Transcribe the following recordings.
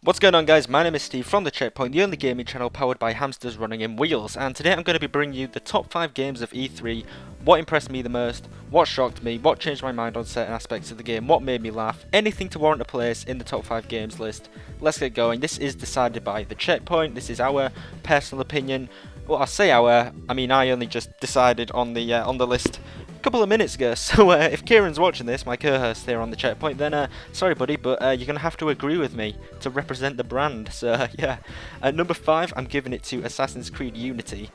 What's going on, guys? My name is Steve from The Checkpoint, the only gaming channel powered by hamsters running in wheels, and today I'm going to be bringing you the top 5 games of E3, what impressed me the most, what shocked me, what changed my mind on certain aspects of the game, what made me laugh, anything to warrant a place in the top 5 games list. Let's get going. This is decided by The Checkpoint, this is our personal opinion. Well, I say our, I mean I only just decided on the list a couple of minutes ago, so if Kieran's watching this, my co-host here on The Checkpoint, then sorry buddy, but you're going to have to agree with me to represent the brand, so yeah. At number 5, I'm giving it to Assassin's Creed Unity.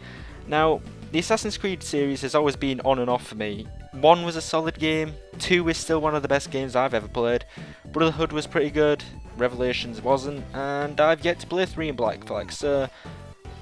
Now, the Assassin's Creed series has always been on and off for me. 1 was a solid game, 2 is still one of the best games I've ever played, Brotherhood was pretty good, Revelations wasn't, and I've yet to play 3 and Black Flag, so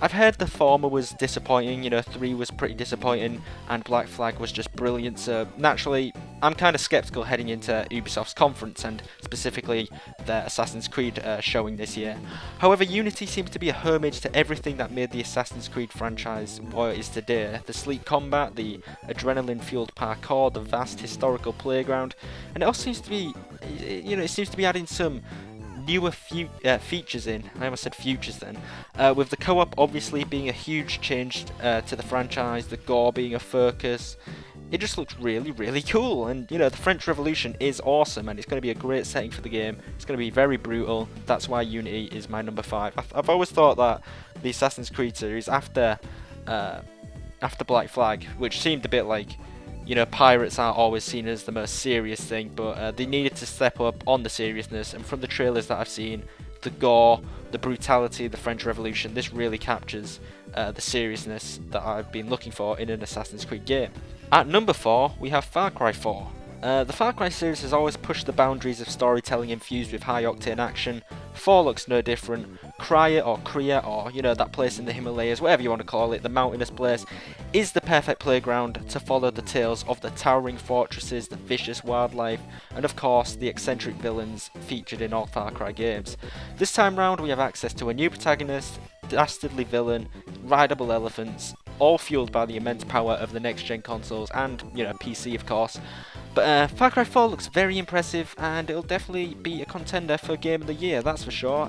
I've heard the former was disappointing, 3 was pretty disappointing, and Black Flag was just brilliant, so naturally, I'm kind of skeptical heading into Ubisoft's conference, and specifically their Assassin's Creed showing this year. However, Unity seems to be a homage to everything that made the Assassin's Creed franchise what it is today. The sleek combat, the adrenaline-fueled parkour, the vast historical playground, and it also seems to be, it seems to be adding some newer features in. I almost said futures then. With the co-op obviously being a huge change to the franchise, the gore being a focus. It just looks really, really cool, and the French Revolution is awesome, and it's going to be a great setting for the game. It's going to be very brutal. That's why Unity is my number 5. I've always thought that the Assassin's Creed series after Black Flag, which seemed a bit like, pirates aren't always seen as the most serious thing, but they needed to step up on the seriousness, and from the trailers that I've seen, the gore, the brutality of the French Revolution, this really captures the seriousness that I've been looking for in an Assassin's Creed game. At number 4, we have Far Cry 4. The Far Cry series has always pushed the boundaries of storytelling infused with high-octane action. 4 looks no different. Krya or Kria, or that place in the Himalayas, whatever you want to call it, the mountainous place, is the perfect playground to follow the tales of the towering fortresses, the vicious wildlife, and of course the eccentric villains featured in all Far Cry games. This time round we have access to a new protagonist, dastardly villain, rideable elephants, all fueled by the immense power of the next-gen consoles and, PC of course. But Far Cry 4 looks very impressive, and it'll definitely be a contender for Game of the Year, that's for sure.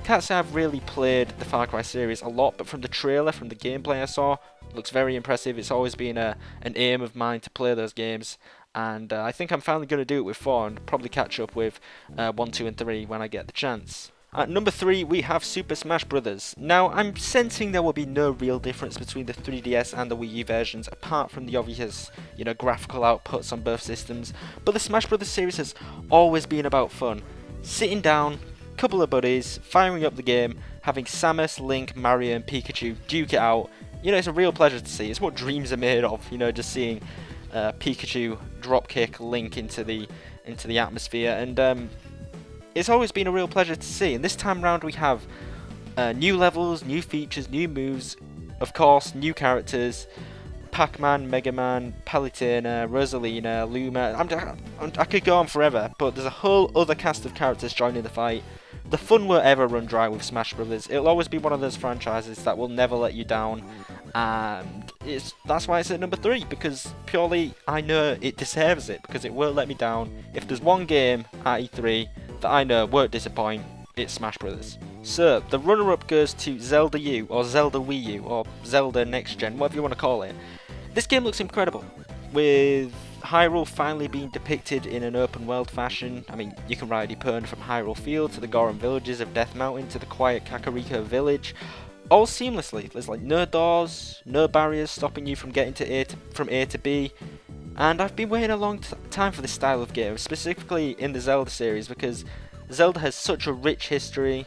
Can't say I've really played the Far Cry series a lot, but from the trailer, from the gameplay I saw, looks very impressive. It's always been an aim of mine to play those games, and I think I'm finally going to do it with 4 and probably catch up with 1, 2 and 3 when I get the chance. At number 3, we have Super Smash Bros. Now, I'm sensing there will be no real difference between the 3DS and the Wii U versions, apart from the obvious, graphical outputs on both systems, but the Smash Bros. Series has always been about fun. Sitting down, couple of buddies, firing up the game, having Samus, Link, Mario and Pikachu duke it out. It's a real pleasure to see. It's what dreams are made of, just seeing Pikachu dropkick Link into the atmosphere, and it's always been a real pleasure to see, and this time round we have new levels, new features, new moves, of course, new characters, Pac-Man, Mega Man, Palutena, Rosalina, Luma. I could go on forever, but there's a whole other cast of characters joining the fight. The fun won't ever run dry with Smash Brothers. It'll always be one of those franchises that will never let you down, and that's why it's at number 3, because purely I know it deserves it, because it won't let me down. If there's one game at E3 that I know won't disappoint, it's Smash Brothers. So, the runner-up goes to Zelda U, or Zelda Wii U, or Zelda Next Gen, whatever you want to call it. This game looks incredible, with Hyrule finally being depicted in an open-world fashion. I mean, you can ride Epona from Hyrule Field to the Goron villages of Death Mountain to the quiet Kakariko village, all seamlessly. There's no doors, no barriers stopping you from getting from A to B. And I've been waiting a long time for this style of game, specifically in the Zelda series, because Zelda has such a rich history,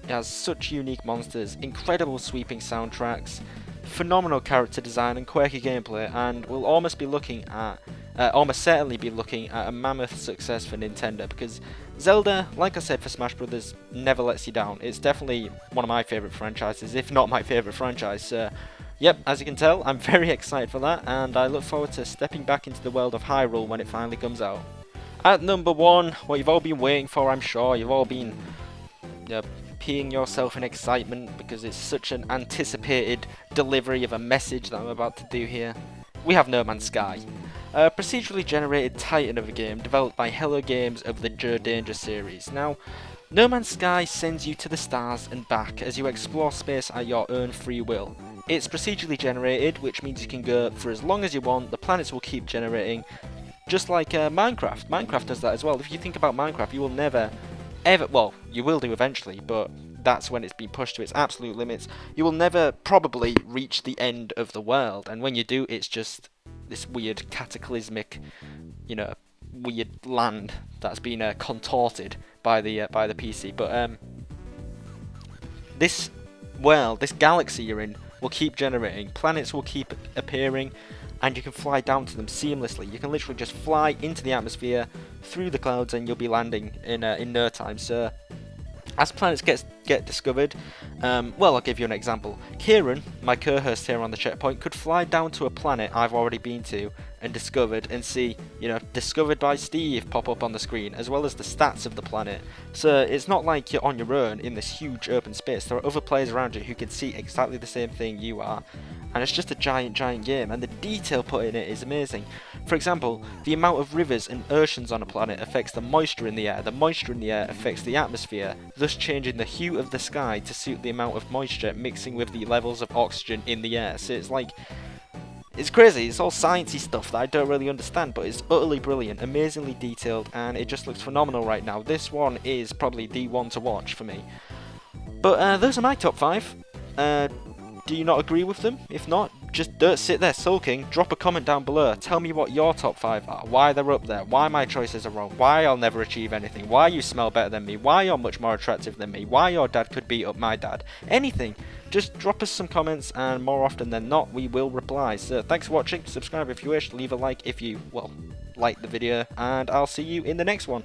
it has such unique monsters, incredible sweeping soundtracks, phenomenal character design and quirky gameplay, and we'll almost certainly be looking at a mammoth success for Nintendo, because Zelda, like I said for Smash Brothers, never lets you down. It's definitely one of my favourite franchises, if not my favourite franchise, so yep, as you can tell, I'm very excited for that, and I look forward to stepping back into the world of Hyrule when it finally comes out. At number 1, what you've all been waiting for, I'm sure, you've all been peeing yourself in excitement because it's such an anticipated delivery of a message that I'm about to do here. We have No Man's Sky. A procedurally generated titan of a game developed by Hello Games of the Joe Danger series. Now, No Man's Sky sends you to the stars and back as you explore space at your own free will. It's procedurally generated, which means you can go for as long as you want, the planets will keep generating, just like Minecraft. Minecraft does that as well. If you think about Minecraft, you will never, ever, well, you will do eventually, but that's when it's been pushed to its absolute limits. You will never probably reach the end of the world, and when you do, it's just this weird cataclysmic, you know, weird land that's been contorted by the PC. But this world, this galaxy you're in, will keep generating. Planets will keep appearing, and you can fly down to them seamlessly. You can literally just fly into the atmosphere, through the clouds, and you'll be landing in no time. So as planets get discovered, well, I'll give you an example. Kieran, my co-host here on the checkpoint, could fly down to a planet I've already been to and discovered, and see, you know, discovered by Steve pop up on the screen, as well as the stats of the planet. So it's not like you're on your own in this huge open space. There are other players around you who can see exactly the same thing you are. And it's just a giant game, and the detail put in it is amazing. For example, the amount of rivers and oceans on a planet affects the moisture in the air. The moisture in the air affects the atmosphere, thus changing the hue of the sky to suit the amount of moisture mixing with the levels of oxygen in the air. So it's like, it's crazy, it's all sciencey stuff that I don't really understand, but it's utterly brilliant, amazingly detailed, and it just looks phenomenal right now. This one is probably the one to watch for me. But those are my top 5. Do you not agree with them? If not, just don't sit there sulking. Drop a comment down below. Tell me what your top 5 are, why they're up there, why my choices are wrong, why I'll never achieve anything, why you smell better than me, why you're much more attractive than me, why your dad could beat up my dad. Anything. Just drop us some comments, and more often than not, we will reply. So thanks for watching. Subscribe if you wish. Leave a like if you, well, like the video. And I'll see you in the next one.